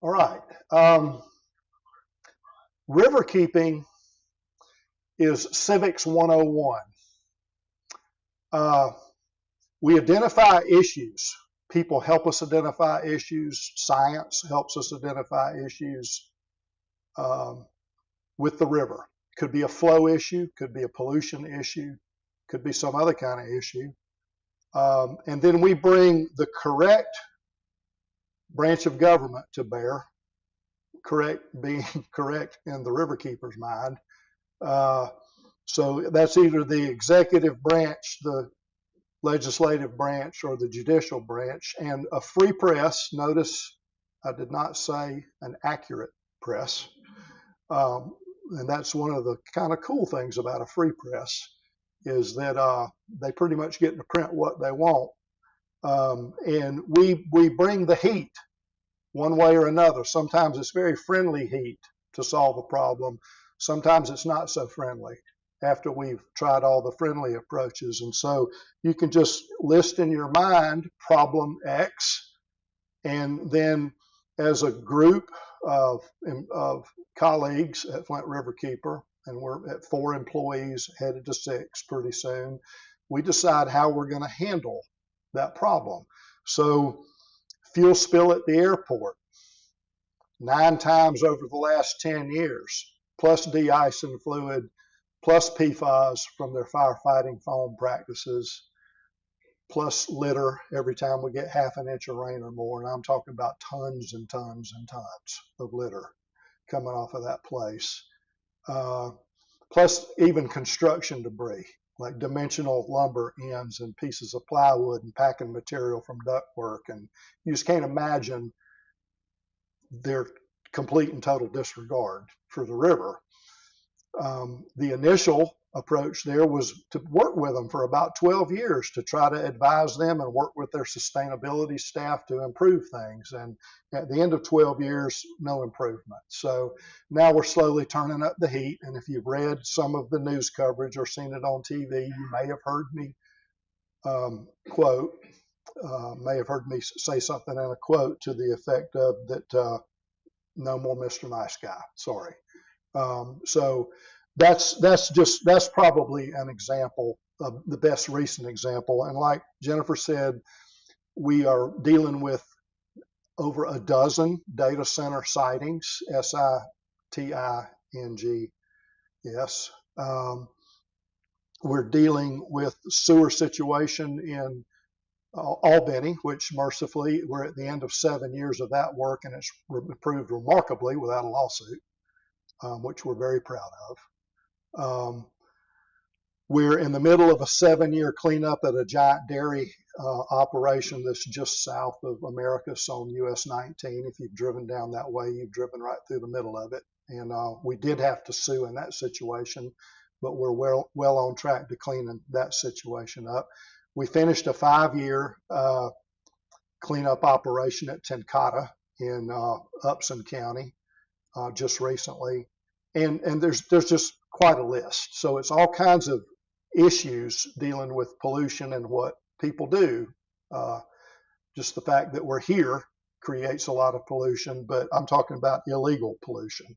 All right. River keeping is Civics 101. Uh, we identify issues. People help us identify issues. Science helps us identify issues um, with the river. Could be a flow issue, could be a pollution issue, could be some other kind of issue. And then we bring the correct branch of government to bear, correct being correct in the riverkeeper's mind. Uh, so that's either the executive branch, the legislative branch, or the judicial branch. And a free press, notice I did not say an accurate press. Um, and that's one of the kind of cool things about a free press is that they pretty much get to print what they want. And we bring the heat one way or another. Sometimes it's very friendly heat to solve a problem. Sometimes it's not so friendly after we've tried all the friendly approaches. And so you can just list in your mind problem X, and then as a group of colleagues at Flint River Keeper, and we're at 4 employees headed to 6 pretty soon, we decide how we're going to handle that problem. So fuel spill at the airport, 9 times over the last 10 years, plus de-icing fluid, plus PFAS from their firefighting foam practices, plus litter every time we get half an inch of rain or more. And I'm talking about tons and tons and tons of litter coming off of that place. Plus even construction debris, like dimensional lumber ends and pieces of plywood and packing material from ductwork. And you just can't imagine their complete and total disregard for the river. The initial approach there was to work with them for about 12 years to try to advise them and work with their sustainability staff to improve things. And at the end of 12 years, no improvement. So now we're slowly turning up the heat. And if you've read some of the news coverage or seen it on TV, you may have heard me may have heard me say something in a quote to the effect of that, no more Mr. Nice Guy, sorry. So that's probably an example of the best recent example. And like Jennifer said, we are dealing with over a dozen data center sightings, SITINGS. We're dealing with the sewer situation in Albany, which mercifully we're at the end of 7 years of that work, and it's improved remarkably without a lawsuit, which we're very proud of. We're in the middle of a 7-year cleanup at a giant dairy operation that's just south of Americus on US 19. If you've driven down that way, you've driven right through the middle of it. And we did have to sue in that situation, but we're well on track to cleaning that situation up. We finished a 5-year cleanup operation at Tenkata in Upson County just recently. And there's just quite a list. So it's all kinds of issues dealing with pollution and what people do. Just the fact that we're here creates a lot of pollution, but I'm talking about illegal pollution.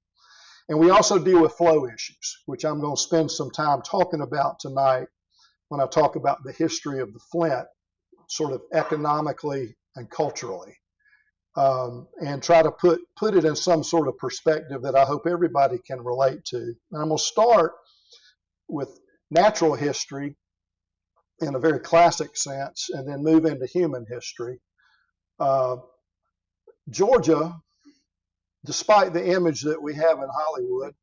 And we also deal with flow issues, which I'm going to spend some time talking about tonight when I talk about the history of the Flint, sort of economically and culturally. And try to put it in some sort of perspective that I hope everybody can relate to. And I'm going to start with natural history in a very classic sense, and then move into human history. Georgia, despite the image that we have in Hollywood,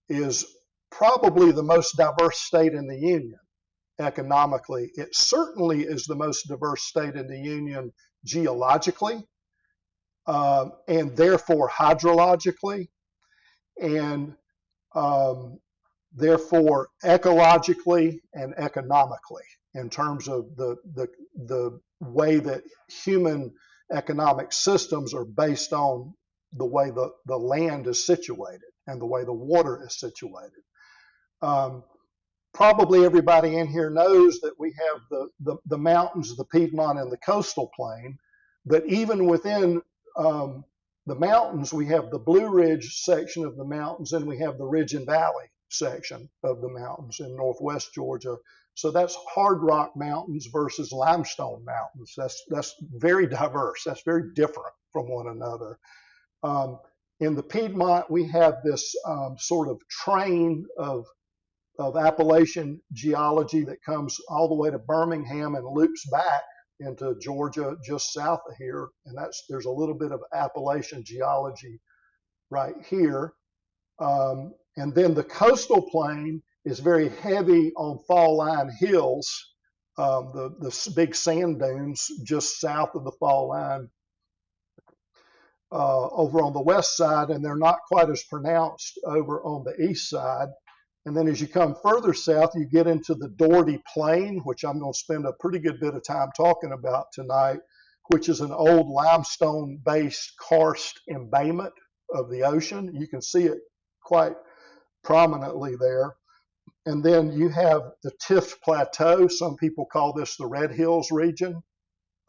is probably the most diverse state in the Union economically. It certainly is the most diverse state in the Union geologically, and therefore hydrologically, and therefore ecologically and economically, in terms of the way that human economic systems are based on the way the land is situated and the way the water is situated. Probably everybody in here knows that we have the mountains, the Piedmont, and the coastal plain, but even within the mountains, we have the Blue Ridge section of the mountains, and we have the Ridge and Valley section of the mountains in northwest Georgia. So that's hard rock mountains versus limestone mountains. That's very diverse. That's very different from one another. In the Piedmont, we have this sort of train of Appalachian geology that comes all the way to Birmingham and loops back into Georgia just south of here. And there's a little bit of Appalachian geology right here. And then the coastal plain is very heavy on fall line hills, the big sand dunes just south of the fall line over on the west side, and they're not quite as pronounced over on the east side. And then as you come further south, you get into the Doherty Plain, which I'm going to spend a pretty good bit of time talking about tonight, which is an old limestone-based karst embayment of the ocean. You can see it quite prominently there. And then you have the Tift Plateau. Some people call this the Red Hills region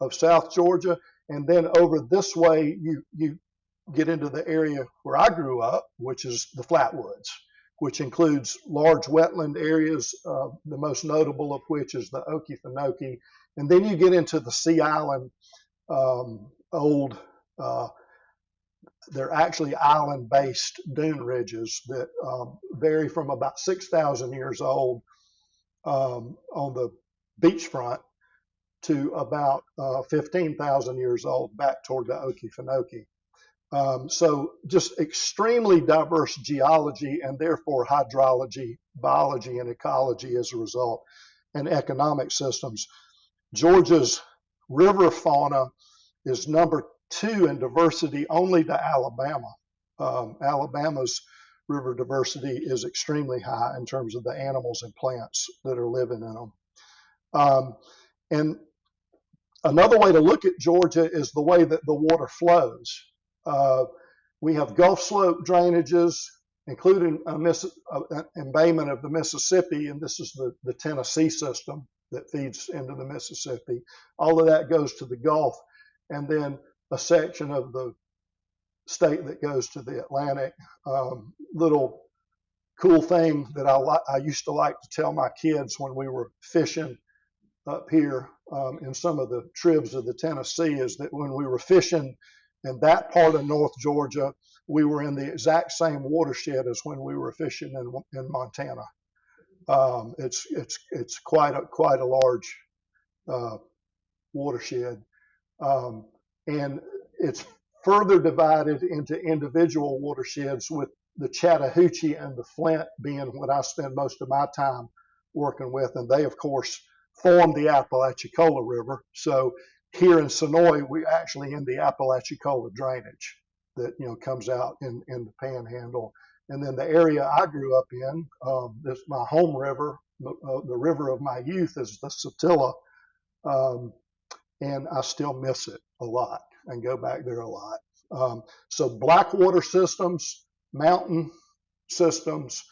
of South Georgia. And then over this way, you get into the area where I grew up, which is the Flatwoods, which includes large wetland areas, the most notable of which is the Okefenokee. And then you get into the Sea Island old, they're actually island-based dune ridges that vary from about 6,000 years old on the beachfront to about 15,000 years old back toward the Okefenokee. So just extremely diverse geology and therefore hydrology, biology, and ecology as a result, and economic systems. Georgia's river fauna is number 2 in diversity only to Alabama. Alabama's river diversity is extremely high in terms of the animals and plants that are living in them. And another way to look at Georgia is the way that the water flows. We have Gulf slope drainages, including an embayment of the Mississippi, and this is the Tennessee system that feeds into the Mississippi. All of that goes to the Gulf, and then a section of the state that goes to the Atlantic. Little cool thing that I used to like to tell my kids when we were fishing up here in some of the tribs of the Tennessee is that when we were fishing in that part of North Georgia, we were in the exact same watershed as when we were fishing in Montana. It's quite a large watershed, and it's further divided into individual watersheds, with the Chattahoochee and the Flint being what I spend most of my time working with, and they of course form the Apalachicola River. So here in Senoia, we're actually in the Apalachicola drainage that comes out in the Panhandle. And then the area I grew up in, this my home river, the river of my youth, is the Satilla, and I still miss it a lot and go back there a lot. So blackwater systems, mountain systems,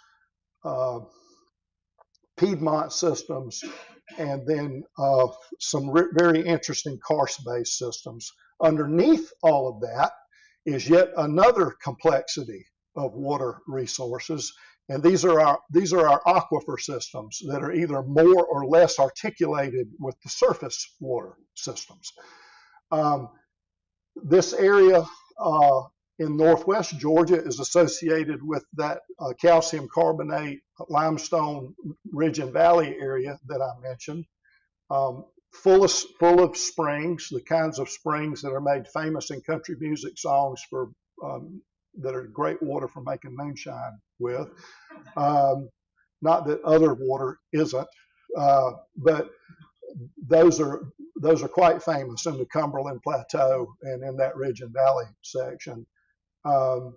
Piedmont systems, and then some very interesting karst-based systems. Underneath all of that is yet another complexity of water resources, and these are our aquifer systems that are either more or less articulated with the surface water systems. This area in northwest Georgia is associated with that calcium carbonate limestone ridge and valley area that I mentioned, full of springs, the kinds of springs that are made famous in country music songs for that are great water for making moonshine with. Not that other water isn't, but those are quite famous in the Cumberland Plateau and in that ridge and valley section. Of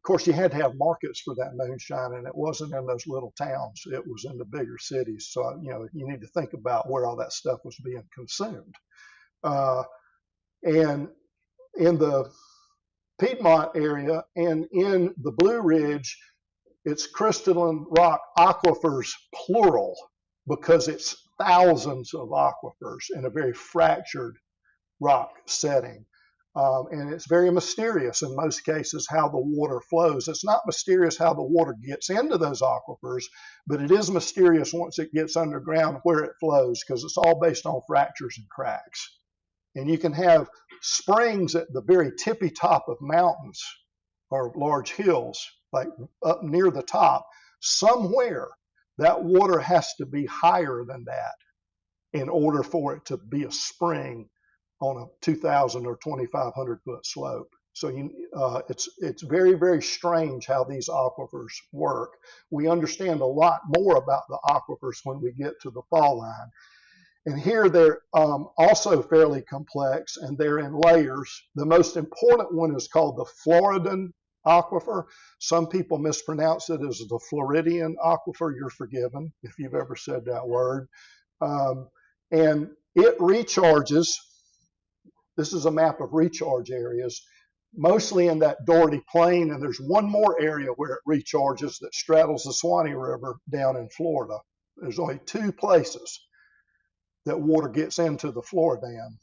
course, you had to have markets for that moonshine, and it wasn't in those little towns. It was in the bigger cities. So, you need to think about where all that stuff was being consumed. And in the Piedmont area and in the Blue Ridge, it's crystalline rock aquifers, plural, because it's thousands of aquifers in a very fractured rock setting. And it's very mysterious in most cases how the water flows. It's not mysterious how the water gets into those aquifers, but it is mysterious once it gets underground where it flows, because it's all based on fractures and cracks. And you can have springs at the very tippy top of mountains or large hills, like up near the top. Somewhere that water has to be higher than that in order for it to be a spring on a 2,000 or 2,500 foot slope. So it's very, very strange how these aquifers work. We understand a lot more about the aquifers when we get to the fall line. And here they're also fairly complex, and they're in layers. The most important one is called the Floridan aquifer. Some people mispronounce it as the Floridian aquifer. You're forgiven if you've ever said that word. And it recharges. This is a map of recharge areas, mostly in that Doherty Plain, and there's one more area where it recharges that straddles the Senoia River down in Florida. There's only two places that water gets into the Floridan,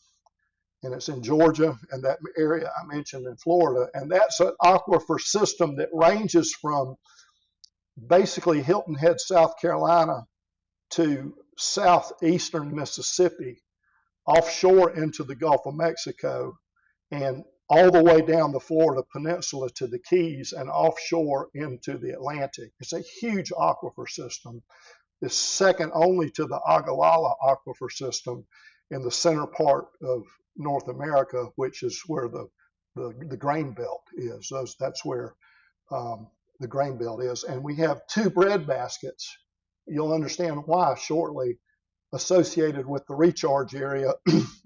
and it's in Georgia and that area I mentioned in Florida. And that's an aquifer system that ranges from basically Hilton Head, South Carolina, to southeastern Mississippi, offshore into the Gulf of Mexico, and all the way down the Florida Peninsula to the Keys and offshore into the Atlantic. It's a huge aquifer system. It's second only to the Ogallala aquifer system in the center part of North America, which is where the grain belt is. That's where the grain belt is. And we have two bread baskets. You'll understand why shortly, associated with the recharge area.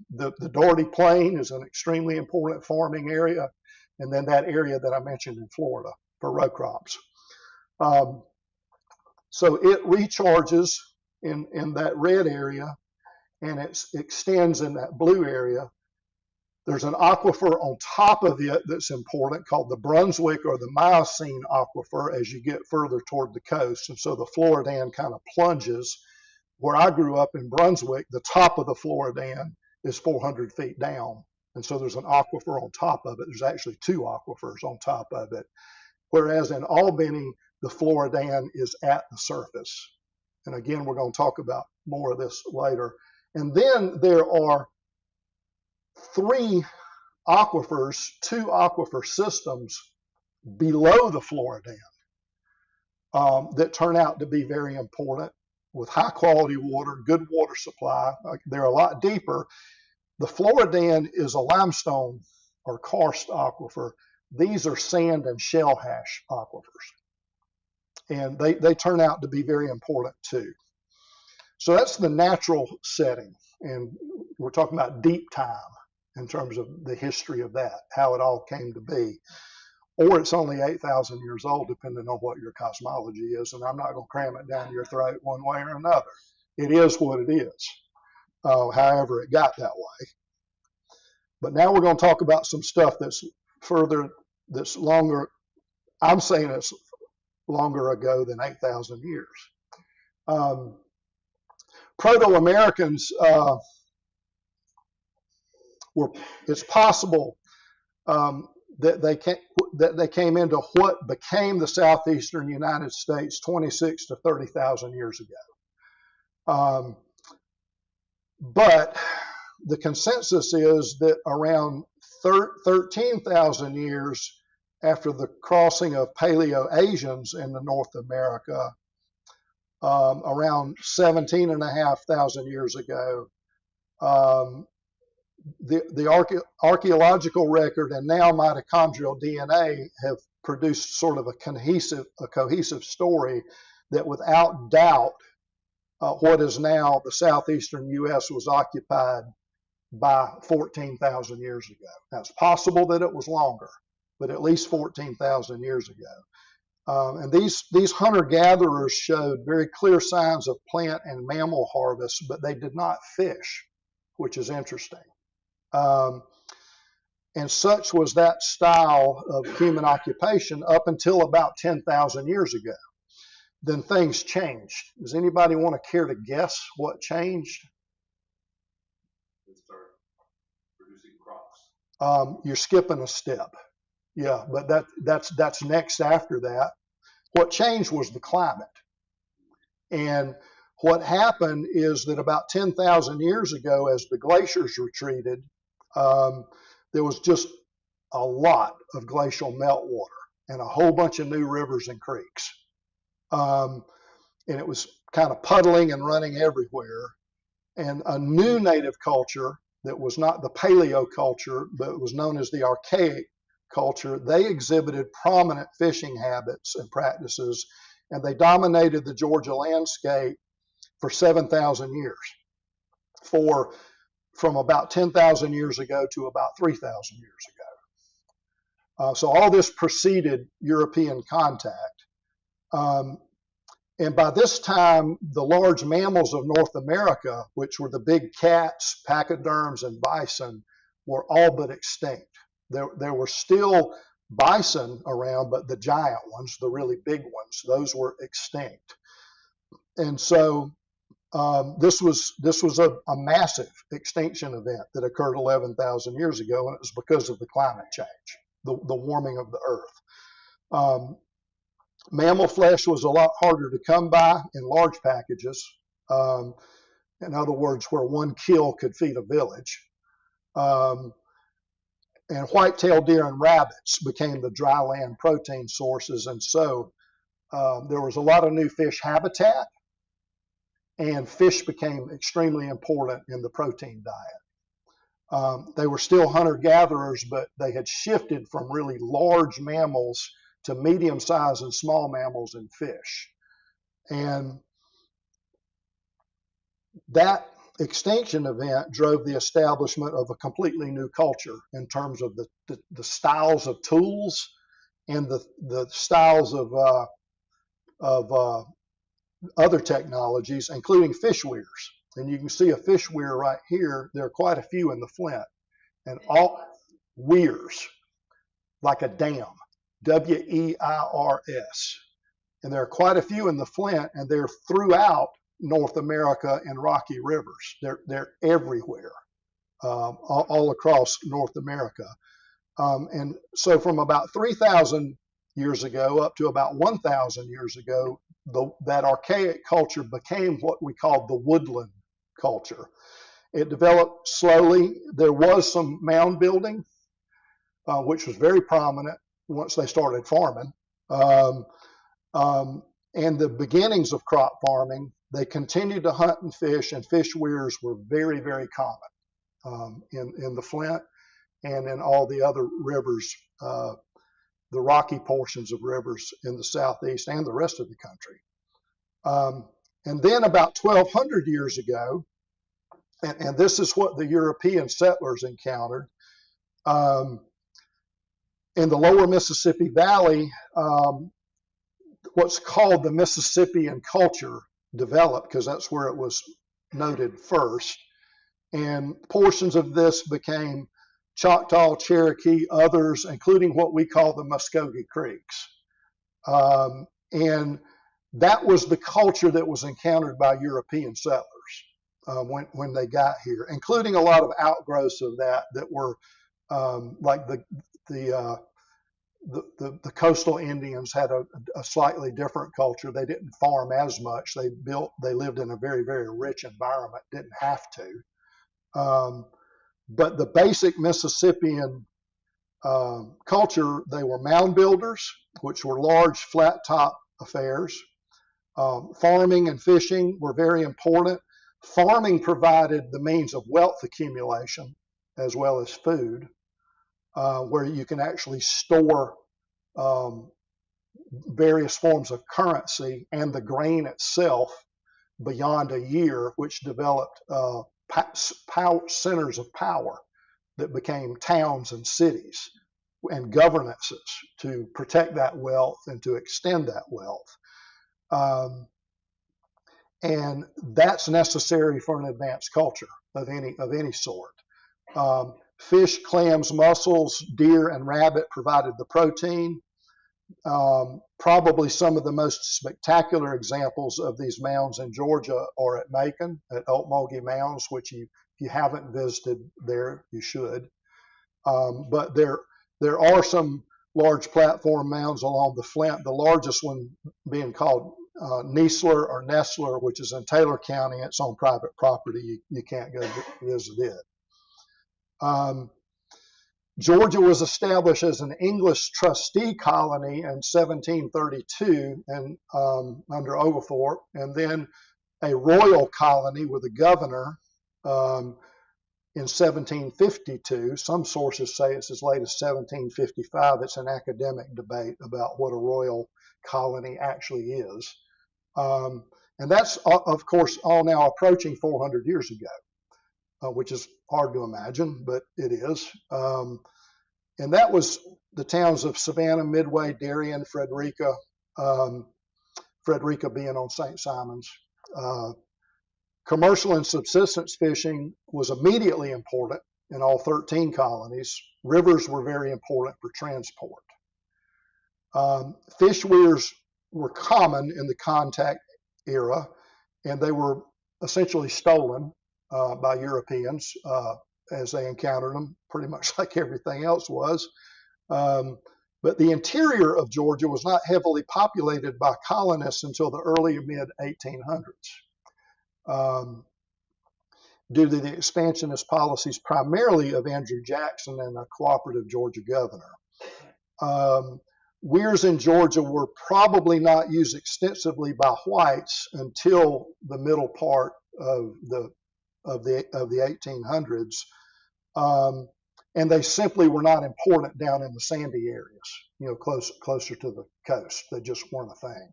The Doherty Plain is an extremely important farming area, and then that area that I mentioned in Florida for row crops. So it recharges in that red area, and it extends in that blue area. There's an aquifer on top of it that's important called the Brunswick or the Miocene aquifer as you get further toward the coast. And so the Floridan kind of plunges. Where I grew up in Brunswick, the top of the Floridan is 400 feet down. And so there's an aquifer on top of it. There's actually two aquifers on top of it. Whereas in Albany, the Floridan is at the surface. And again, we're going to talk about more of this later. And then there are three aquifers, two aquifer systems below the Floridan that turn out to be very important, with high quality water, good water supply. They're a lot deeper. The Floridan is a limestone or karst aquifer. These are sand and shell hash aquifers. And they turn out to be very important too. So that's the natural setting. And we're talking about deep time in terms of the history of that, how it all came to be. Or it's only 8,000 years old, depending on what your cosmology is. And I'm not going to cram it down your throat one way or another. It is what it is, however it got that way. But now we're going to talk about some stuff that's that's longer. I'm saying it's longer ago than 8,000 years. Proto-Americans it's possible that they came into what became the southeastern United States 26 to 30,000 years ago. But the consensus is that around 13,000 years after the crossing of Paleo-Asians into North America, around 17,500 years ago, the archaeological record and now mitochondrial DNA have produced sort of a cohesive story that without doubt what is now the southeastern U.S. was occupied by 14,000 years ago. Now, it's possible that it was longer, but at least 14,000 years ago. And these hunter-gatherers showed very clear signs of plant and mammal harvest, but they did not fish, which is interesting. And such was that style of human occupation up until about 10,000 years ago. Then things changed. Does anybody want to care to guess what changed? They start producing crops. You're skipping a step. Yeah, but that's next after that. What changed was the climate. And what happened is that about 10,000 years ago, as the glaciers retreated, um, there was just a lot of glacial meltwater and a whole bunch of new rivers and creeks. Um, and it was kind of puddling and running everywhere. And a new native culture that was not the paleo culture, but was known as the archaic culture, they exhibited prominent fishing habits and practices, and they dominated the Georgia landscape for 7,000 years, from about 10,000 years ago to about 3,000 years ago. So all this preceded European contact. And by this time, the large mammals of North America, which were the big cats, pachyderms, and bison, were all but extinct. There were still bison around, but the giant ones, the really big ones, those were extinct. And so this was a massive extinction event that occurred 11,000 years ago, and it was because of the climate change, the warming of the earth. Mammal flesh was a lot harder to come by in large packages. In other words, where one kill could feed a village. And white-tailed deer and rabbits became the dry land protein sources. And so there was a lot of new fish habitat, and fish became extremely important in the protein diet. They were still hunter-gatherers, but they had shifted from really large mammals to medium-sized and small mammals and fish. And that extinction event drove the establishment of a completely new culture in terms of the styles of tools and the styles of other technologies, including fish weirs. And you can see a fish weir right here. There are quite a few in the Flint, and all weirs, like a dam. W-E-I-R-S. And there are quite a few in the Flint, and they're throughout North America and Rocky Rivers. They're everywhere, all across North America. And so from about 3,000 years ago up to about 1,000 years ago, that archaic culture became what we call the woodland culture. It developed slowly. There was some mound building, which was very prominent once they started farming, and the beginnings of crop farming. They continued to hunt and fish weirs were very, very common in the Flint and in all the other rivers, the rocky portions of rivers in the southeast and the rest of the country. And then about 1,200 years ago, and this is what the European settlers encountered, in the lower Mississippi Valley, what's called the Mississippian culture developed, because that's where it was noted first. And portions of this became Choctaw, Cherokee, others, including what we call the Muskogee Creeks. And that was the culture that was encountered by European settlers when they got here, including a lot of outgrowths of that were like the coastal Indians had a slightly different culture. They didn't farm as much. They lived in a very, very rich environment, didn't have to. But the basic Mississippian culture, they were mound builders, which were large flat top affairs. Farming and fishing were very important. Farming provided the means of wealth accumulation as well as food, where you can actually store various forms of currency and the grain itself beyond a year, which developed centers of power that became towns and cities and governances to protect that wealth and to extend that wealth. And that's necessary for an advanced culture of any sort. Fish, clams, mussels, deer, and rabbit provided the protein. Probably some of the most spectacular examples of these mounds in Georgia are at Macon, at Okmulgee Mounds, which if you haven't visited there, you should. But there are some large platform mounds along the Flint, the largest one being called Nestler, which is in Taylor County. It's on private property. You can't go visit it. Georgia was established as an English trustee colony in 1732 and under Oglethorpe, and then a royal colony with a governor in 1752. Some sources say it's as late as 1755. It's an academic debate about what a royal colony actually is. And that's, of course, all now approaching 400 years ago, which is hard to imagine, but it is. And that was the towns of Savannah, Midway, Darien, Frederica, Frederica being on St. Simon's. Commercial and subsistence fishing was immediately important in all 13 colonies. Rivers were very important for transport. Fish weirs were common in the contact era, and they were essentially stolen by Europeans as they encountered them, pretty much like everything else was. But the interior of Georgia was not heavily populated by colonists until the early mid-1800s. Due to the expansionist policies primarily of Andrew Jackson and a cooperative Georgia governor. Weirs in Georgia were probably not used extensively by whites until the middle part of the 1800s, and they simply were not important down in the sandy areas, closer to the coast. They just weren't a thing.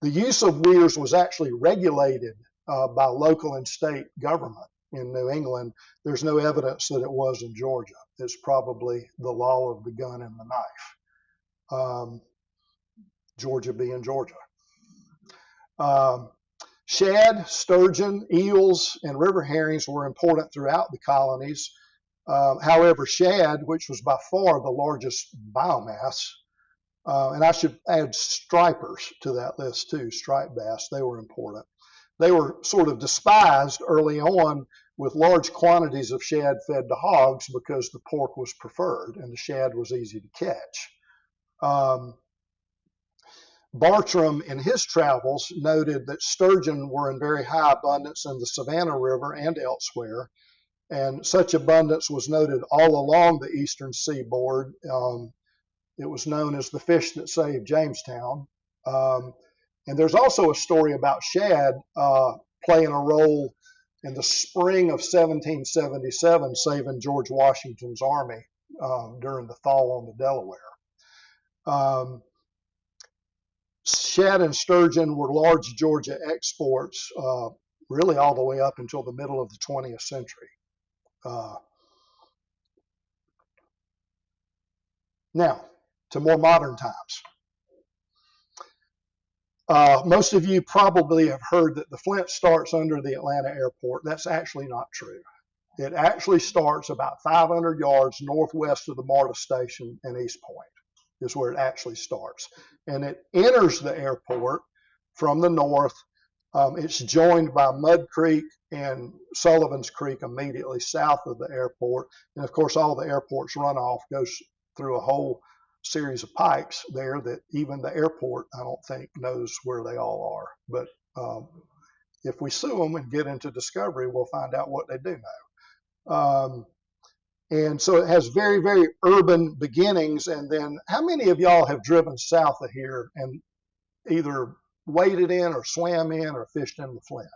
The use of weirs was actually regulated by local and state government in New England. There's no evidence that it was in Georgia. It's probably the law of the gun and the knife. Georgia being Georgia. Shad, sturgeon, eels, and river herrings were important throughout the colonies. However, shad, which was by far the largest biomass, and I should add stripers to that list too, striped bass, they were important. They were sort of despised early on with large quantities of shad fed to hogs because the pork was preferred and the shad was easy to catch. Bartram in his travels noted that sturgeon were in very high abundance in the Savannah River and elsewhere, and such abundance was noted all along the eastern seaboard. It was known as the fish that saved Jamestown. And there's also a story about shad playing a role in the spring of 1777, saving George Washington's army during the thaw on the Delaware. Shad and sturgeon were large Georgia exports really all the way up until the middle of the 20th century. Now, to more modern times. Most of you probably have heard that the Flint starts under the Atlanta airport. That's actually not true. It actually starts about 500 yards northwest of the MARTA station in East Point is where it actually starts. And it enters the airport from the north. It's joined by Mud Creek and Sullivan's Creek immediately south of the airport. And of course, all the airport's runoff goes through a whole series of pipes there that even the airport, I don't think, knows where they all are. But if we sue them and get into discovery, we'll find out what they do know. And so it has very, very urban beginnings. And then how many of y'all have driven south of here and either waded in or swam in or fished in the Flint?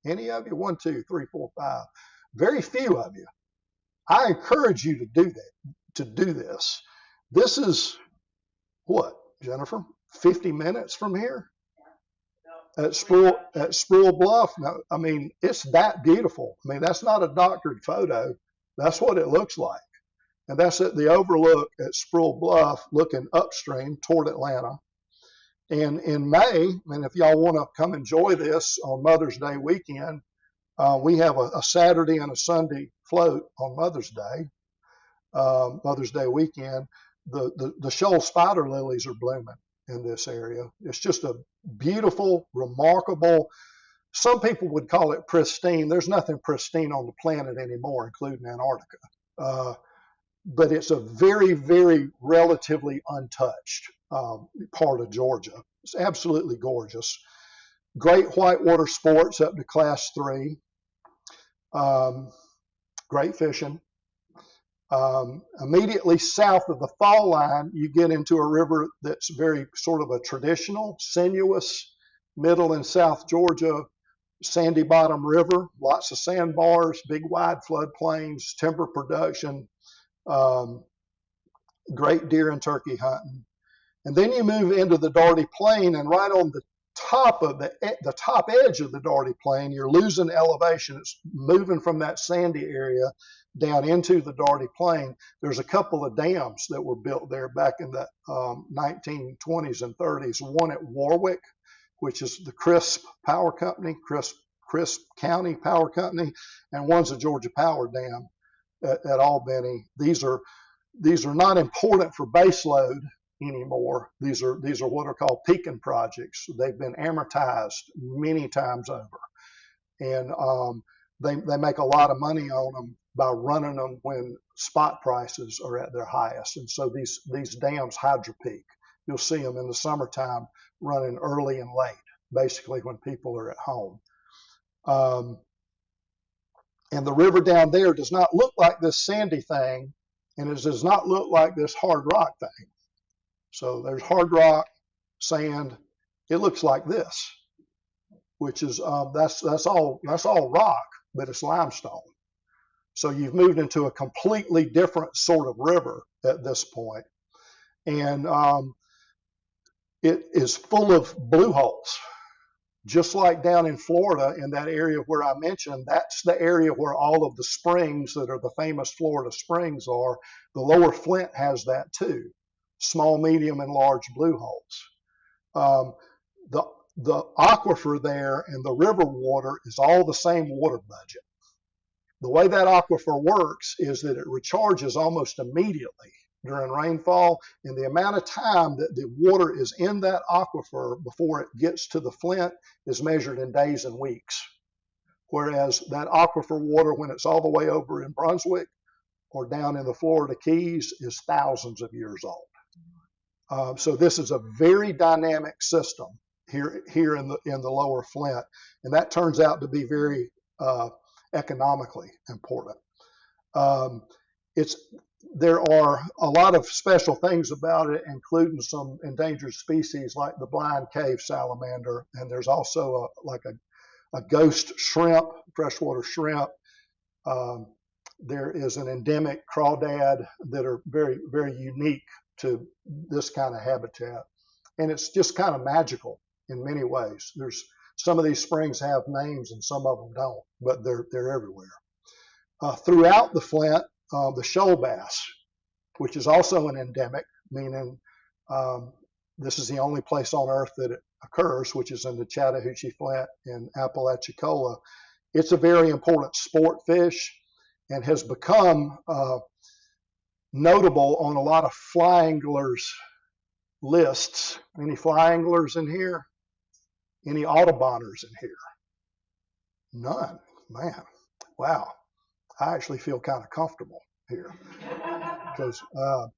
Any of you? 1, 2, 3, 4, 5. Very few of you. I encourage you to do that, to do this. This is what, Jennifer? 50 minutes from here? At Spruill Bluff? No, I mean, it's that beautiful. I mean, that's not a doctored photo. That's what it looks like. And that's at the overlook at Spruill Bluff looking upstream toward Atlanta. And in May, and if y'all want to come enjoy this on Mother's Day weekend, we have a Saturday and a Sunday float on Mother's Day weekend. The shoal spider lilies are blooming in this area. It's just a beautiful, remarkable, some people would call it pristine. There's nothing pristine on the planet anymore, including Antarctica. but it's a very, very relatively untouched part of Georgia. It's absolutely gorgeous. Great whitewater sports up to Class 3. Great fishing. Immediately south of the fall line, you get into a river that's very sort of a traditional, sinuous, middle and South Georgia sandy bottom river, lots of sandbars, big wide floodplains, timber production, great deer and turkey hunting. And then you move into the Daugherty Plain, and right on the top of the top edge of the Daugherty Plain, you're losing elevation. It's moving from that sandy area down into the Daugherty Plain. There's a couple of dams that were built there back in the 1920s and 30s. One at Warwick, which is the Crisp Power Company, Crisp County Power Company, and one's a Georgia Power Dam at Albany. These are not important for base load anymore. These are what are called peaking projects. They've been amortized many times over, and they make a lot of money on them by running them when spot prices are at their highest. And so these dams hydropeak. You'll see them in the summertime running early and late, basically when people are at home. And the river down there does not look like this sandy thing, and it does not look like this hard rock thing. So there's hard rock, sand. It looks like this, which is that's all rock, but it's limestone. So you've moved into a completely different sort of river at this point, and it is full of blue holes, just like down in Florida in that area where I mentioned. That's the area where all of the springs that are the famous Florida springs are. The lower Flint has that too. Small, medium, and large blue holes. The aquifer there and the river water is all the same water budget. The way that aquifer works is that it recharges almost immediately during rainfall, and the amount of time that the water is in that aquifer before it gets to the Flint is measured in days and weeks. Whereas that aquifer water, when it's all the way over in Brunswick or down in the Florida Keys, is thousands of years old. So this is a very dynamic system here in the lower Flint, and that turns out to be very economically important. There are a lot of special things about it, including some endangered species like the blind cave salamander, and there's also a ghost shrimp, freshwater shrimp. There is an endemic crawdad that are very, very unique to this kind of habitat. And it's just kind of magical in many ways. Some of these springs have names and some of them don't, but they're everywhere. Throughout the Flint, the shoal bass, which is also an endemic, meaning this is the only place on earth that it occurs, which is in the Chattahoochee Flint in Apalachicola. It's a very important sport fish and has become notable on a lot of fly anglers' lists. Any fly anglers in here? Any Auduboners in here? None. Man, wow. I actually feel kind of comfortable here because are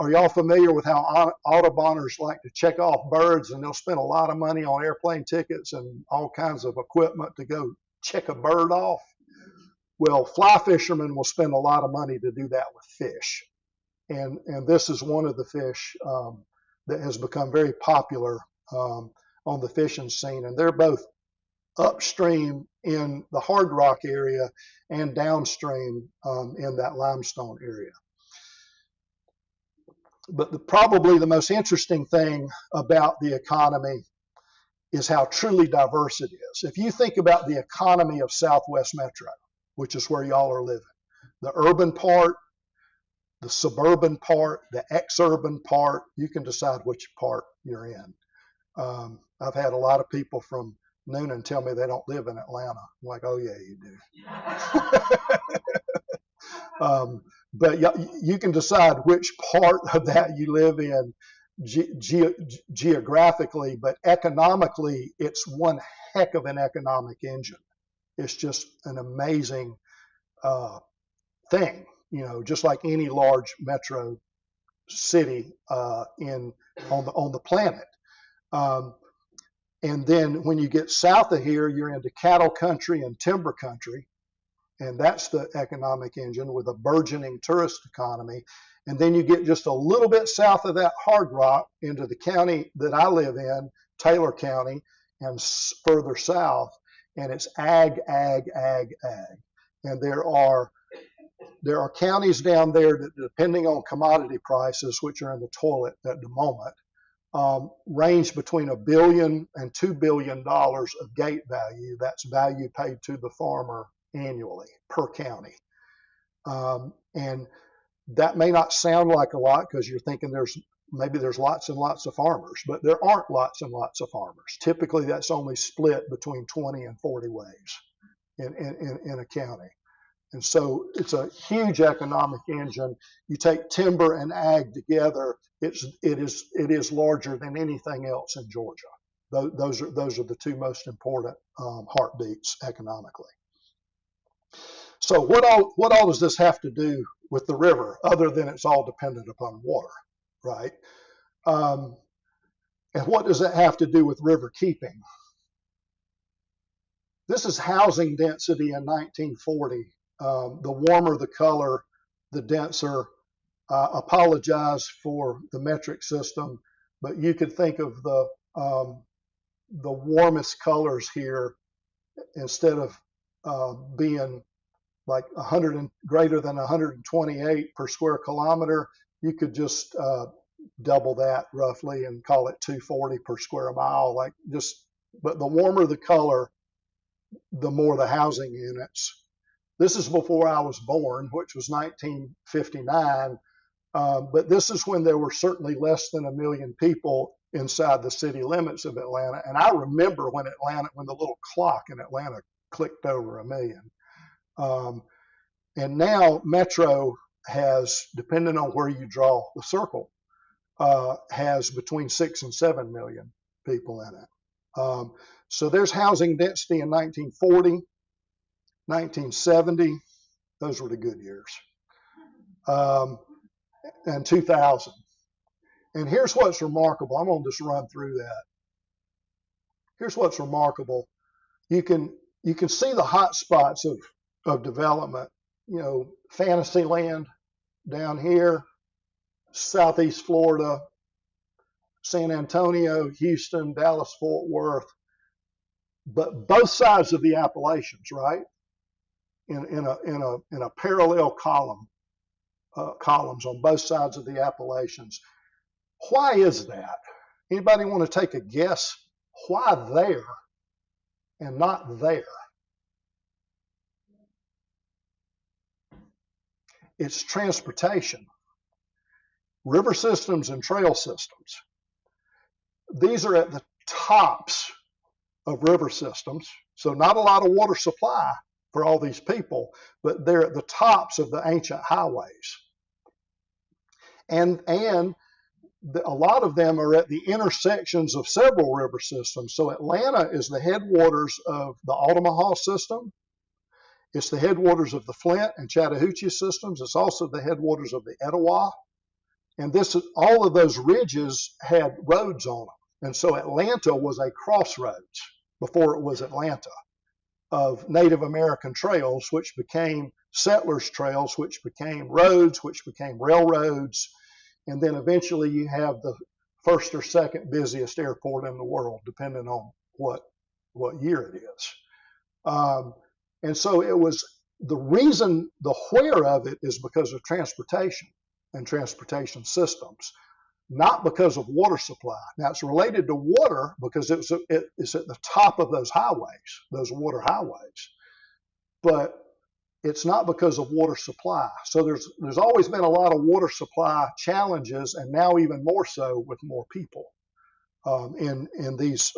y'all familiar with how Auduboners like to check off birds, and they'll spend a lot of money on airplane tickets and all kinds of equipment to go check a bird off? Well, fly fishermen will spend a lot of money to do that with fish. And this is one of the fish that has become very popular on the fishing scene. And they're both upstream in the hard rock area and downstream in that limestone area. But probably the most interesting thing about the economy is how truly diverse it is. If you think about the economy of Southwest Metro, which is where y'all are living, the urban part, the suburban part, the ex-urban part, you can decide which part you're in. I've had a lot of people from Noonan tell me they don't live in Atlanta. I'm like, oh yeah, you do. But you can decide which part of that you live in geographically, but economically, it's one heck of an economic engine. It's just an amazing thing, just like any large metro city on the planet. And then when you get south of here, you're into cattle country and timber country. And that's the economic engine with a burgeoning tourist economy. And then you get just a little bit south of that hard rock into the county that I live in, Taylor County, and further south, and it's ag, ag, ag, ag. And there are counties down there that, depending on commodity prices, which are in the toilet at the moment, range between $1 billion and $2 billion of gate value. That's value paid to the farmer annually per county. And that may not sound like a lot because you're thinking maybe there's lots and lots of farmers, but there aren't lots and lots of farmers. Typically, that's only split between 20 and 40 ways in a county. And so it's a huge economic engine. You take timber and ag together, it is larger than anything else in Georgia. Those are the two most important heartbeats economically. So what all does this have to do with the river, other than it's all dependent upon water, right? And what does it have to do with river keeping? This is housing density in 1940. The warmer the color, the denser. Apologize for the metric system, but you could think of the warmest colors here, instead of being like greater than 128 per square kilometer, you could just double that roughly and call it 240 per square mile. But the warmer the color, the more the housing units. This is before I was born, which was 1959. But this is when there were certainly less than 1 million people inside the city limits of Atlanta. And I remember when the little clock in Atlanta clicked over 1 million. And now Metro has, depending on where you draw the circle, has between 6 and 7 million people in it. So there's housing density in 1940, 1970. Those were the good years. And 2000. And here's what's remarkable. I'm going to just run through that. Here's what's remarkable. You can see the hot spots of development. Fantasyland down here, Southeast Florida, San Antonio, Houston, Dallas, Fort Worth, but both sides of the Appalachians, right? In a parallel columns on both sides of the Appalachians. Why is that? Anybody want to take a guess why there and not there? It's transportation. River systems and trail systems. These are at the tops of river systems, so not a lot of water supply for all these people, but they're at the tops of the ancient highways. And a lot of them are at the intersections of several river systems. So Atlanta is the headwaters of the Altamaha system. It's the headwaters of the Flint and Chattahoochee systems. It's also the headwaters of the Etowah. And all of those ridges had roads on them. And so Atlanta was a crossroads before it was Atlanta of Native American trails, which became settlers' trails, which became roads, which became railroads. And then eventually you have the first or second busiest airport in the world, depending on what year it is. And so it was the reason, the where of it is because of transportation and transportation systems, not because of water supply. Now it's related to water because it's at the top of those highways, those water highways, but it's not because of water supply. So there's always been a lot of water supply challenges, and now even more so with more people in these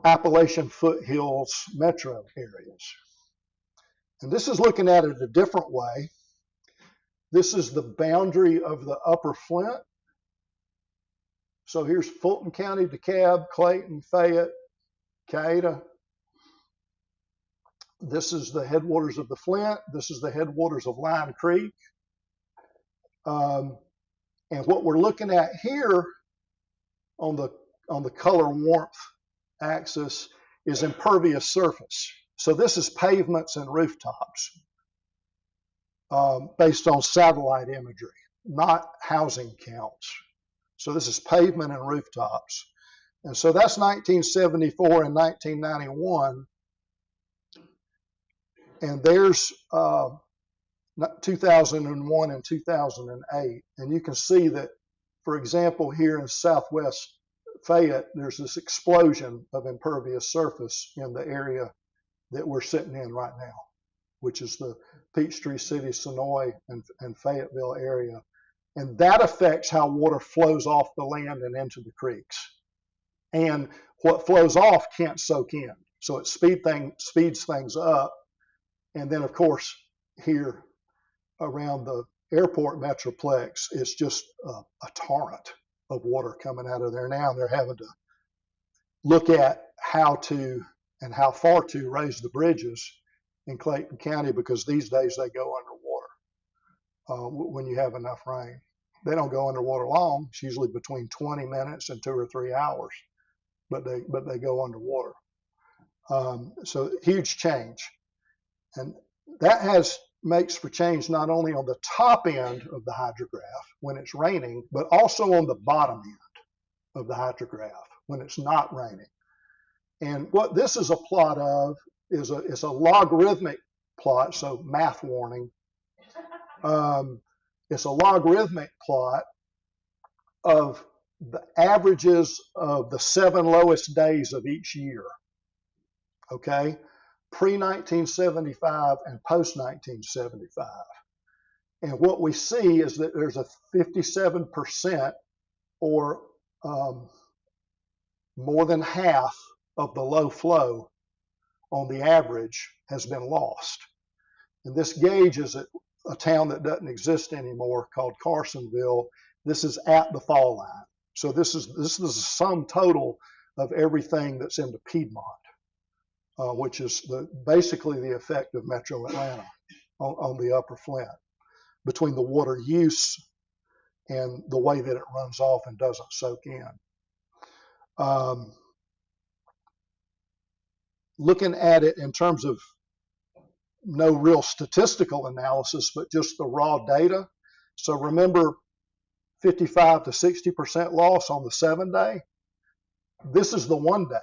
Appalachian foothills metro areas. And this is looking at it a different way. This is the boundary of the upper Flint. So here's Fulton County, DeKalb, Clayton, Fayette, Cayeta. This is the headwaters of the Flint. This is the headwaters of Line Creek. And what we're looking at here on the color warmth axis is impervious surface. So this is pavements and rooftops based on satellite imagery, not housing counts. So this is pavement and rooftops. And so that's 1974 and 1991. And there's 2001 and 2008. And you can see that, for example, here in Southwest Fayette, there's this explosion of impervious surface in the area that we're sitting in right now, which is the Peachtree City, Senoia, and Fayetteville area. And that affects how water flows off the land and into the creeks. And what flows off can't soak in. So it speeds things up. And then, of course, here around the airport metroplex, it's just a torrent of water coming out of there now. And they're having to look at how to and how far to raise the bridges in Clayton County, because these days they go underwater when you have enough rain. They don't go underwater long. It's usually between 20 minutes and 2 or 3 hours, but they go underwater. So huge change. And that makes for change not only on the top end of the hydrograph when it's raining, but also on the bottom end of the hydrograph when it's not raining. And what this is a plot of is a logarithmic plot, so math warning. It's a logarithmic plot of the averages of the 7 lowest days of each year, okay? Pre-1975 and post-1975. And what we see is that there's a 57% or more than half of the low flow on the average has been lost. And this gauge is at a town that doesn't exist anymore called Carsonville. This is at the fall line. So this is the sum total of everything that's into Piedmont. Which is basically the effect of Metro Atlanta on the upper Flint, between the water use and the way that it runs off and doesn't soak in. Looking at it in terms of no real statistical analysis, but just the raw data. So remember 55 to 60% loss on the 7-day. This is the 1 day.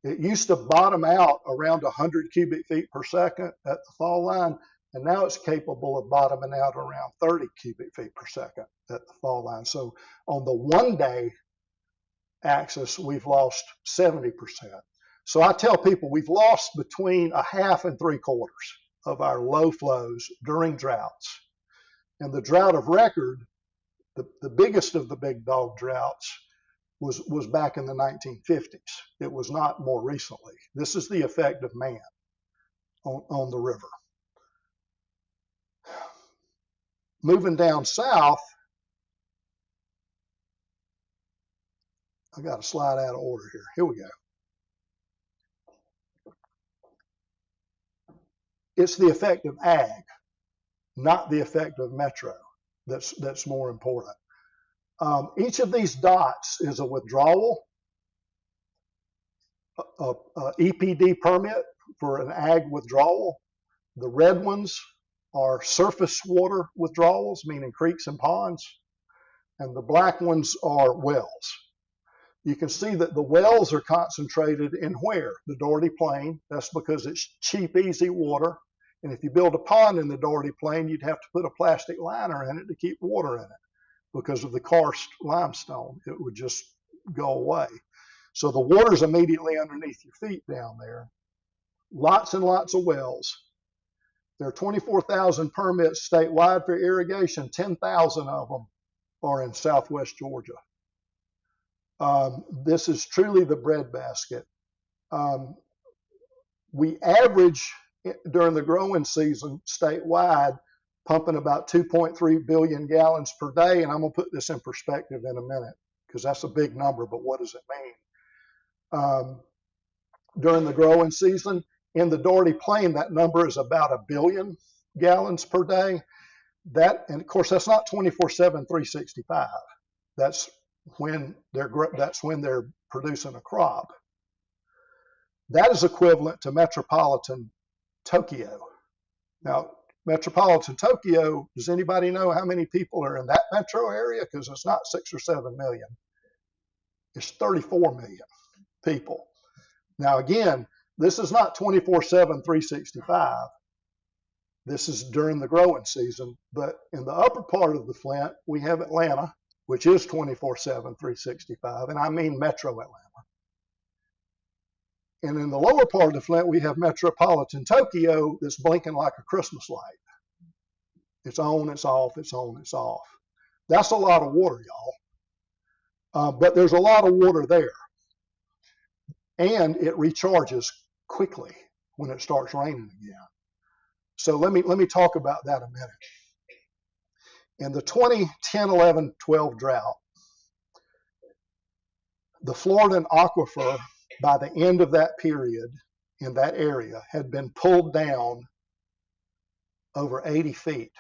It used to bottom out around 100 cubic feet per second at the fall line, and now it's capable of bottoming out around 30 cubic feet per second at the fall line. So on the 1 day axis, we've lost 70%. So I tell people we've lost between a half and 3/4 of our low flows during droughts. And the drought of record, the biggest of the big dog droughts, was back in the 1950s. It was not more recently. This is the effect of man on the river. Moving down south, I got to slide out of order here. Here we go. It's the effect of ag, not the effect of metro, that's more important. Each of these dots is a withdrawal, a EPD permit for an ag withdrawal. The red ones are surface water withdrawals, meaning creeks and ponds, and the black ones are wells. You can see that the wells are concentrated in where? The Doherty Plain. That's because it's cheap, easy water. And if you build a pond in the Doherty Plain, you'd have to put a plastic liner in it to keep water in it because of the karst limestone. It would just go away. So the water's immediately underneath your feet down there. Lots and lots of wells. There are 24,000 permits statewide for irrigation. 10,000 of them are in Southwest Georgia. This is truly the breadbasket. We average during the growing season statewide pumping about 2.3 billion gallons per day. And I'm going to put this in perspective in a minute because that's a big number, but what does it mean? During the growing season, In the Doherty Plain, that number is about 1 billion gallons per day. And of course, that's not 24/7, 365. That's when they're producing a crop. That is equivalent to metropolitan Tokyo. Now, metropolitan Tokyo, does anybody know how many people are in that metro area? Because it's not 6 or 7 million. It's 34 million people. Now, again, this is not 24/7, 365. This is during the growing season. But in the upper part of the Flint, we have Atlanta, which is 24/7, 365, and I mean metro Atlanta. And in the lower part of the Flint, we have metropolitan Tokyo that's blinking like a Christmas light. It's on, it's off, it's on, it's off. That's a lot of water, y'all. But there's a lot of water there. And it recharges quickly when it starts raining again. So let me talk about that a minute. In the 2010, 11, 12 drought, the Floridan aquifer, by the end of that period in that area, had been pulled down over 80 feet.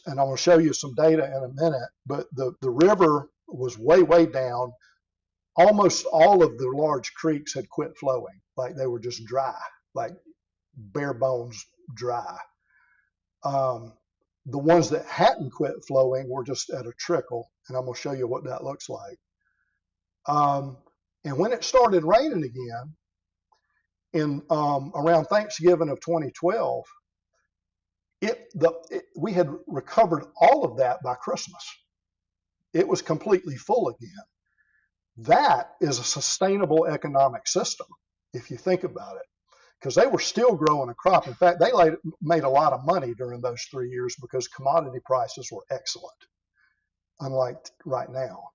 And I'm going to show you some data in a minute, but the river was way, way down. Almost all of the large creeks had quit flowing, like they were just dry, like bare bones dry. The ones that hadn't quit flowing were just at a trickle, and I'm going to show you what that looks like. And when it started raining again, in around Thanksgiving of 2012, we had recovered all of that by Christmas. It was completely full again. That is a sustainable economic system, if you think about it, because they were still growing a crop. In fact, they made a lot of money during those 3 years because commodity prices were excellent, unlike right now.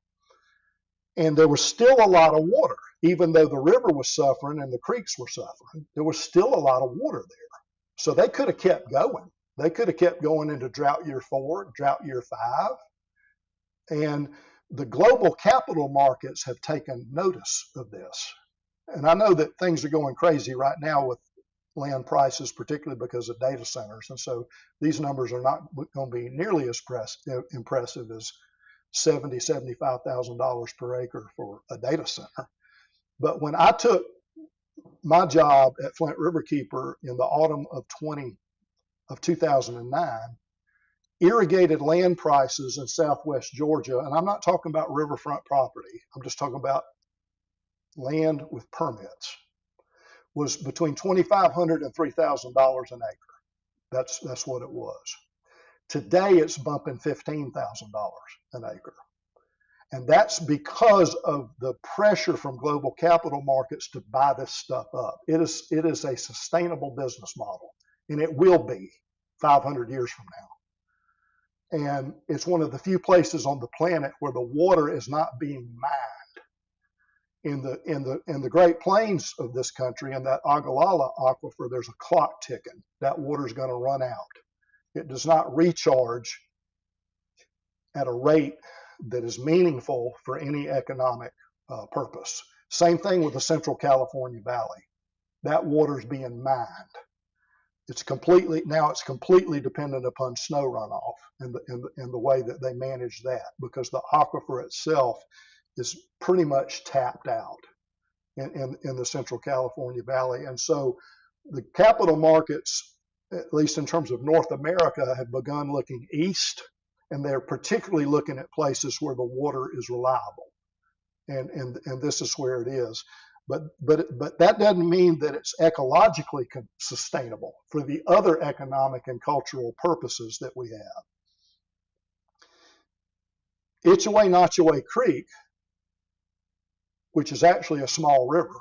And there was still a lot of water, even though the river was suffering and the creeks were suffering. There was still a lot of water there. So they could have kept going. They could have kept going into drought year 4, drought year 5. And the global capital markets have taken notice of this. And I know that things are going crazy right now with land prices, particularly because of data centers. And so these numbers are not going to be nearly as impressive as $70,000, $75,000 per acre for a data center. But when I took my job at Flint Riverkeeper in the autumn of 2009, irrigated land prices in southwest Georgia, and I'm not talking about riverfront property, I'm just talking about land with permits, was between $2,500 and $3,000 an acre. That's what it was. Today it's bumping $15,000 an acre. And that's because of the pressure from global capital markets to buy this stuff up. It is a sustainable business model, and it will be 500 years from now. And it's one of the few places on the planet where the water is not being mined. In the Great Plains of this country, in that Ogallala aquifer, there's a clock ticking. That water is going to run out. It does not recharge at a rate that is meaningful for any economic purpose. Same thing with the Central California Valley. That water is being mined. It's completely dependent upon snow runoff and the way that they manage that, because the aquifer itself is pretty much tapped out in the Central California Valley. And so the capital markets, at least in terms of North America, have begun looking east, and they're particularly looking at places where the water is reliable. And this is where it is. But that doesn't mean that it's ecologically sustainable for the other economic and cultural purposes that we have. Itchaway-Notchaway Creek, which is actually a small river,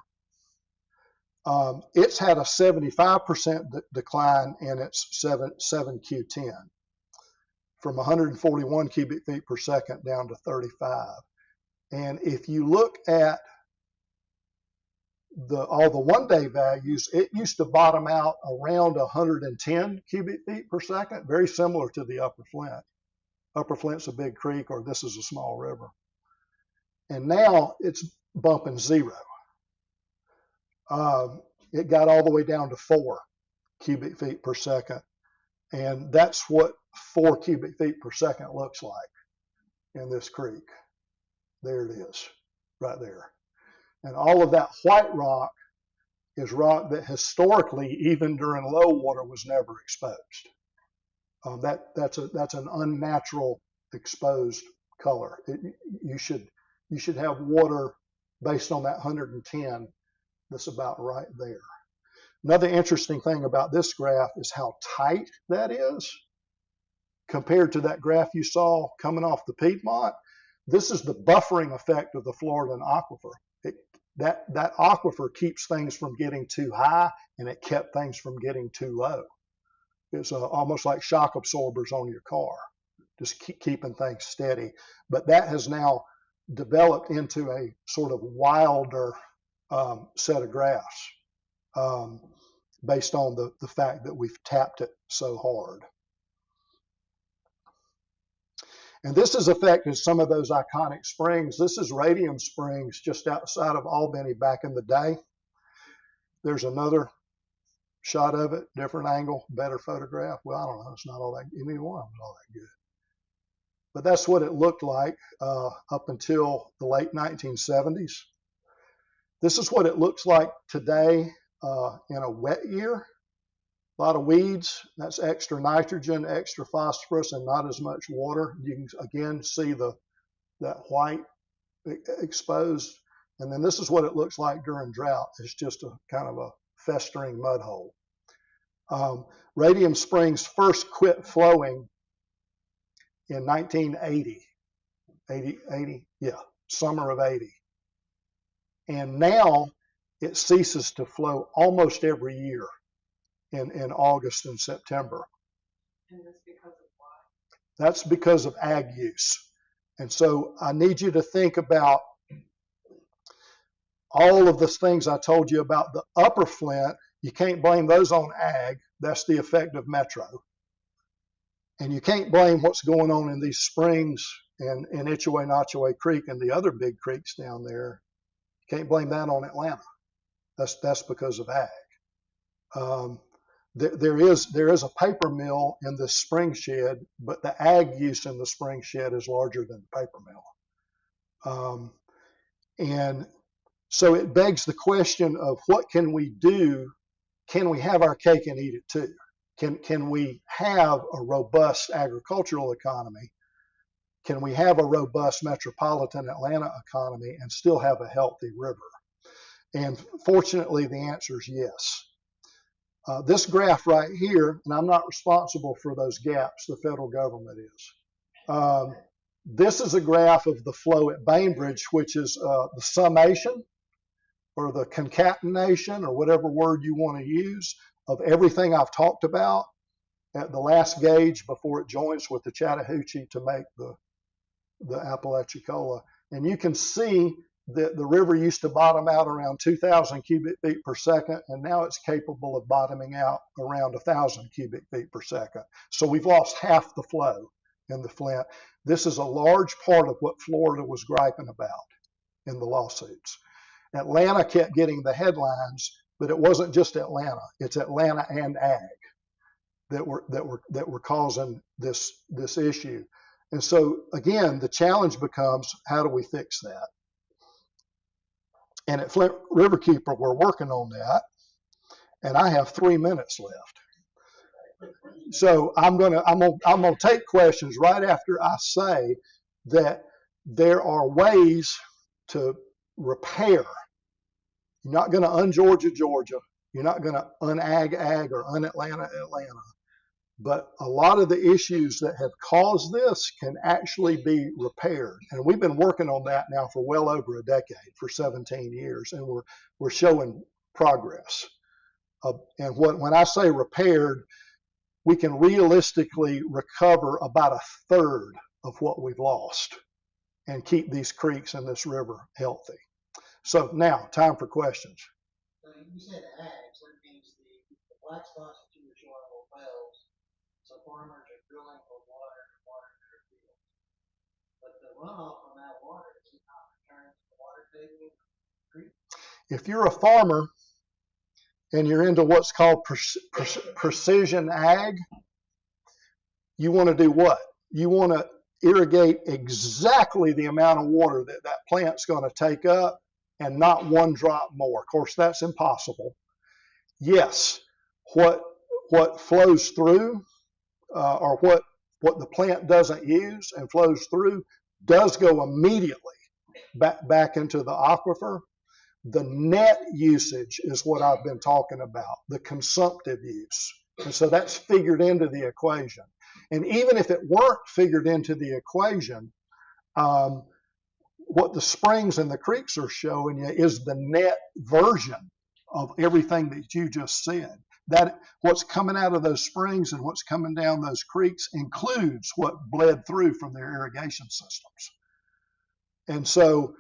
it's had a 75% decline in its 7Q10, from 141 cubic feet per second down to 35. And if you look at all the one-day values, it used to bottom out around 110 cubic feet per second, very similar to the Upper Flint. Upper Flint's a big creek, or this is a small river. And now it's bumping 0. it got all the way down to 4 cubic feet per second. And that's what 4 cubic feet per second looks like in this creek. There it is, right there. And all of that white rock is rock that historically, even during low water, was never exposed. That's an unnatural exposed color. You should have water based on that 110 that's about right there. Another interesting thing about this graph is how tight that is compared to that graph you saw coming off the Piedmont. This is the buffering effect of the Floridan aquifer. That aquifer keeps things from getting too high, and it kept things from getting too low. It's almost like shock absorbers on your car, just keeping things steady. But that has now developed into a sort of wilder set of graphs based on the fact that we've tapped it so hard. And this has affected some of those iconic springs. This is Radium Springs just outside of Albany back in the day. There's another shot of it, different angle, better photograph. Well, I don't know, it's not all that, any one of them was all that good. But that's what it looked like up until the late 1970s. This is what it looks like today in a wet year. A lot of weeds, that's extra nitrogen, extra phosphorus, and not as much water. You can again see that white exposed. And then this is what it looks like during drought. It's just a kind of a festering mud hole. Radium Springs first quit flowing in 1980, summer of 80. And now it ceases to flow almost every year in August and September. And that's because of what? That's because of ag use. And so I need you to think about all of the things I told you about the upper Flint. You can't blame those on ag. That's the effect of metro. And you can't blame what's going on in these springs and in Itchaway Creek and the other big creeks down there. You can't blame that on Atlanta. That's because of ag. There is a paper mill in the spring shed, but the ag use in the spring shed is larger than the paper mill. And so it begs the question of what can we do? Can we have our cake and eat it too? Can we have a robust agricultural economy? Can we have a robust metropolitan Atlanta economy and still have a healthy river? And fortunately, the answer is yes. This graph right here, and I'm not responsible for those gaps, the federal government is. This is a graph of the flow at Bainbridge, which is the summation or the concatenation or whatever word you want to use of everything I've talked about at the last gauge before it joins with the Chattahoochee to make the Apalachicola. And you can see that the river used to bottom out around 2,000 cubic feet per second, and now it's capable of bottoming out around 1,000 cubic feet per second. So we've lost half the flow in the Flint. This is a large part of what Florida was griping about in the lawsuits. Atlanta kept getting the headlines, but it wasn't just Atlanta. It's Atlanta and ag that were causing this issue. And so again, the challenge becomes, how do we fix that? And at Flint Riverkeeper, we're working on that. And I have 3 minutes left. So I'm gonna take questions right after I say that there are ways to repair. You're not going to un-Georgia Georgia. You're not going to un-ag ag or un-Atlanta Atlanta. But a lot of the issues that have caused this can actually be repaired. And we've been working on that now for well over a decade, for 17 years, and we're showing progress. And when I say repaired, we can realistically recover about a third of what we've lost and keep these creeks and this river healthy. So now, time for questions. So you said ag, so it means the black spots that you were showing were wells. So farmers are drilling for water to water their fields. But the runoff from that water is not returned to the water table in the creek. If you're a farmer and you're into what's called precision ag, you want to do what? You want to irrigate exactly the amount of water that that plant's going to take up and not one drop more. Of course, that's impossible. Yes, what flows through or what the plant doesn't use and flows through does go immediately back into the aquifer. The net usage is what I've been talking about, the consumptive use. And so that's figured into the equation. And even if it weren't figured into the equation, what the springs and the creeks are showing you is the net version of everything that you just said. That what's coming out of those springs and what's coming down those creeks includes what bled through from their irrigation systems. And so